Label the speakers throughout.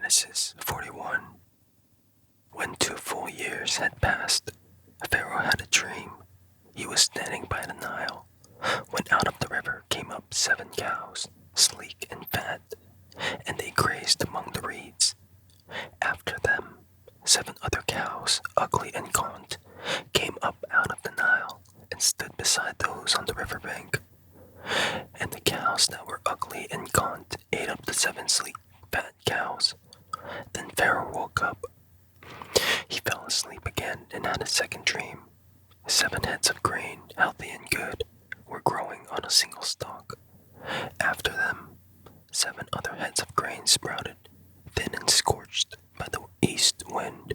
Speaker 1: Genesis 41. When 2 full years had passed, Pharaoh had a dream. He was standing by the Nile, when out of the river came up 7 cows, sleek and fat, and they grazed among the reeds. After them, 7 other cows, ugly and gaunt, came up out of the Nile and stood beside those on the river bank. And the cows that were ugly and gaunt ate up the 7 sleek, fat cows. Then Pharaoh woke up. He fell asleep again and had a second dream. 7 heads of grain, healthy and good, were growing on a single stalk. After them, 7 other heads of grain sprouted, thin and scorched by the east wind.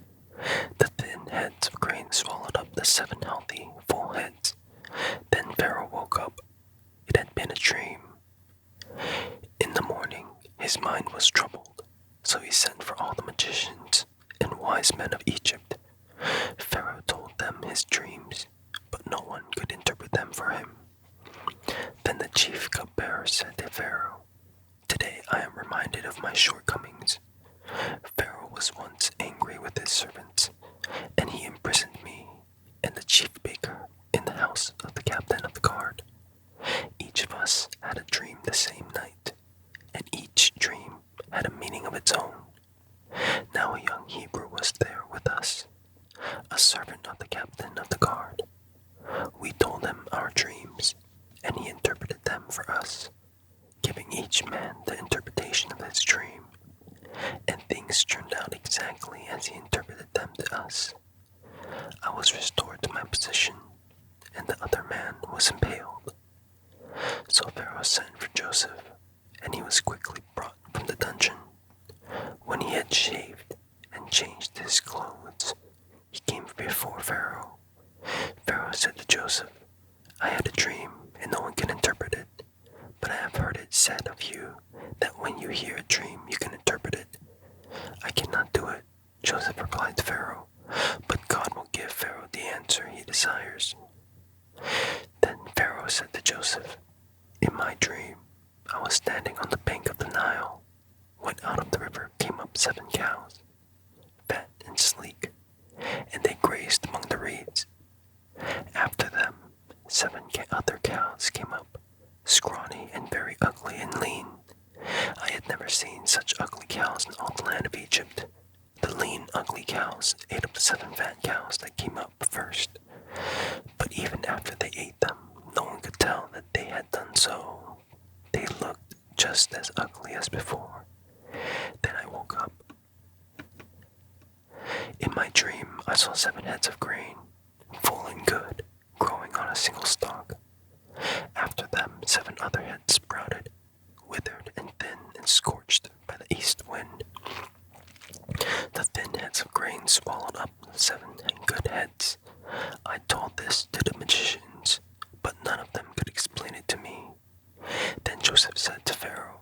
Speaker 1: The thin heads of grain swallowed up the 7 healthy, full heads. Then Pharaoh woke up. It had been a dream. In the morning, his mind was troubled, so he sent for all the magicians and wise men of Egypt. Pharaoh told them his dreams, but no one could interpret them for him. Then the chief cupbearer said to Pharaoh, "Today I am reminded of my shortcomings. Pharaoh was once angry with his servants, and he imprisoned me and the chief baker in the house of the captain of the guard. Each of us had a dream the same night, and each dream had a meaning of its own. Now a young Hebrew was there with us, a servant of the captain of the guard. We told him our dreams, and he interpreted them for us, giving each man the interpretation of his dream. And things turned out exactly as he interpreted them to us. I was restored to my position, and the other man was impaled." So Pharaoh sent for Joseph, and he was quickly brought from the dungeon. When he had shaved and changed his clothes, he came before Pharaoh. Pharaoh said to Joseph, "I had a dream, and no one can interpret it. But I have heard it said of you that when you hear a dream, you can interpret it." "I cannot do it," Joseph replied to Pharaoh, "but God will give Pharaoh the answer he desires." Then Pharaoh said to Joseph, "In my dream, I was standing on the bank of the Nile, when out of the river came up 7 cows, fat and sleek, and they grazed among the reeds. After them, 7 other cows came up, scrawny and very ugly and lean. I had never seen such ugly cows in all the land of Egypt. The lean, ugly cows ate up the 7 fat cows that came up first. But even after they ate them, no one could tell that they had done so. They looked just as ugly as before. Then I woke up. In my dream, I saw 7 heads of grain, full and good, growing on a single stalk. After them, 7 other heads sprouted, withered and thin and scorched by the east wind. The thin heads of grain swallowed up the 7 good heads. I told this to the magicians, but none of them could explain it to me." Then Joseph said to Pharaoh,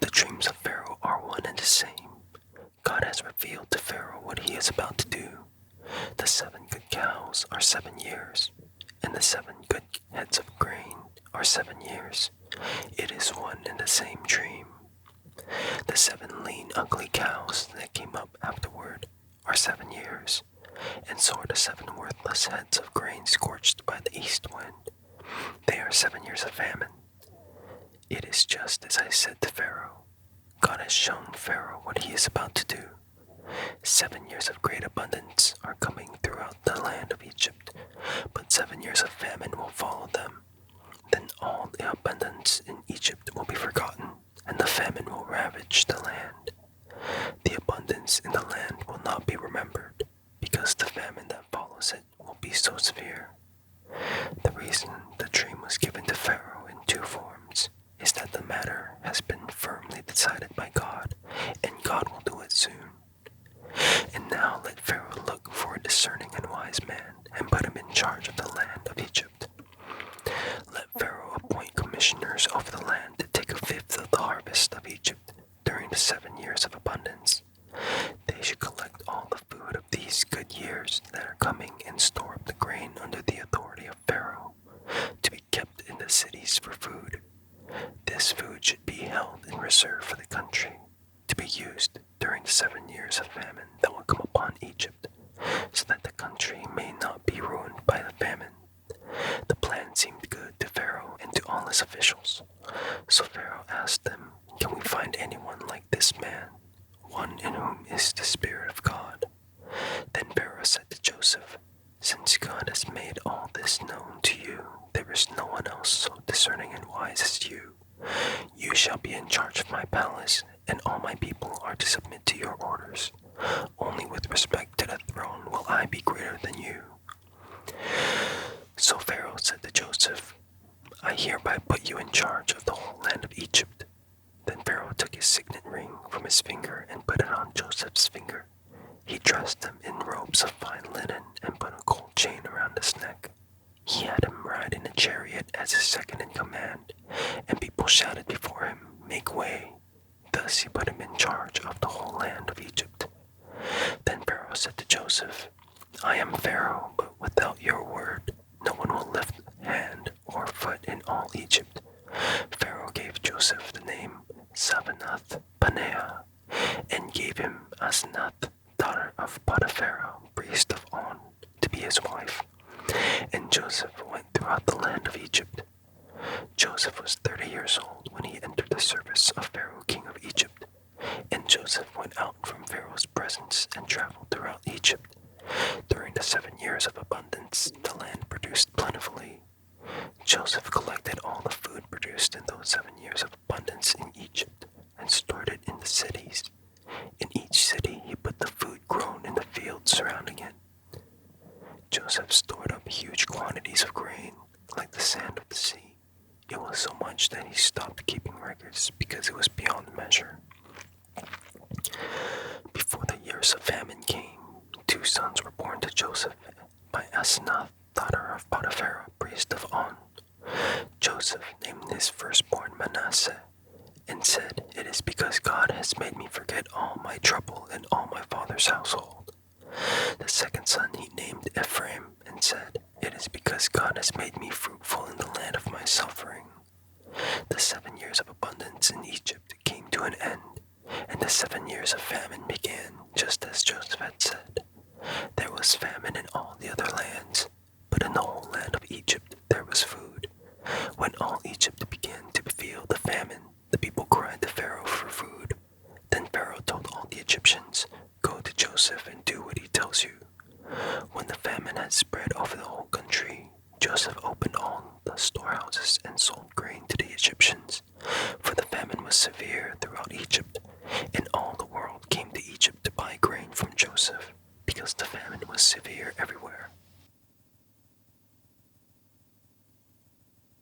Speaker 1: "The dreams of Pharaoh are one and the same. God has revealed to Pharaoh what he is about to do. The 7 good cows are 7 years, and the 7 good heads of grain are 7 years. It is one and the same dream. The 7 lean, ugly cows that came up afterward are 7 years, and so are the 7 worthless heads of grain scorched by the east wind. They are 7 years of famine. It is just as I said to Pharaoh. God has shown Pharaoh what he is about to do. 7 years of great abundance are coming throughout the land of Egypt, but 7 years of famine will follow them. Then all the abundance in Egypt will be forgotten, and the famine will ravage the land. The abundance in the land will not be remembered, because the famine that follows it will be so severe." The reason the dream was given to Pharaoh in 2 forms is that the matter has been firmly decided by God, and God will do it soon. And now let Pharaoh look for a discerning and wise man, and put him in charge of the land of Egypt. Let Pharaoh appoint commissioners over the land to take 1/5 of the harvest of Egypt during the 7 years of abundance. They should collect all the food of these good years that are coming and store up the grain under the authority of Pharaoh, to be kept in the cities for food. This food should be held in reserve for the country, to be used during the 7 years of famine that will come upon Egypt, so that the country may not be ruined by the famine. The plan seemed good to Pharaoh and to all his officials. So Pharaoh asked them, "Can we find anyone like this man, one in whom is the Spirit of God?" Then Pharaoh said to Joseph, "Since God has made all this known to you, there is no one else so discerning and wise as you. You shall be in charge of my palace, and all my people are to submit to your orders. Only with respect to the throne will I be greater than you." So Pharaoh said to Joseph, "I hereby put you in charge of the whole land of Egypt." Then Pharaoh took his signet ring from his finger and put it on Joseph's finger. He dressed him in robes of fine linen and put a gold chain around his neck. He had him ride in a chariot as his second in command, and people shouted before him, "Make way." Thus he put him in charge of the whole land of Egypt. Then Pharaoh said to Joseph, "I am Pharaoh, but without your word, no one will lift hand or foot in all Egypt." Pharaoh gave Joseph the name Zaphenath-Paneah, and gave him Asenath, daughter of Potiphar, priest of On, to be his wife. And Joseph went throughout the land of Egypt. Joseph was 30 years old when he entered the service of Pharaoh, king of Egypt. And Joseph went out from Pharaoh's presence and traveled throughout Egypt. During the 7 years of abundance, the land produced plentifully. Joseph collected all the food produced in those 7 years of abundance in Egypt and stored it in the cities. In each city he put the food grown in the fields surrounding it. Joseph stored up huge quantities of grain, like the sand of the sea. It was so much that he stopped keeping records because it was beyond measure. Before the years of famine came, 2 sons were born to Joseph by Asenath, daughter of Potiphar, priest of On. Joseph named his firstborn Manasseh, and said, "It is because God has made me forget all my trouble and all my father's household." The second son he named Ephraim, and said, "It is because God has made me fruitful in the land of my suffering." The 7 years of abundance in Egypt came to an end, and the 7 years of famine began, just as Joseph had said. There was famine in all the other lands, but in the whole land of Egypt there was food. When all Egypt began to feel the famine, the people cried to Pharaoh for food. Then Pharaoh told all the Egyptians, "Go to Joseph and do what he tells you." When the famine had spread over the whole country, Joseph opened all the storehouses and sold grain to the Egyptians, for the famine was severe throughout Egypt, and all the world came to Egypt to buy grain from Joseph, because the famine was severe everywhere.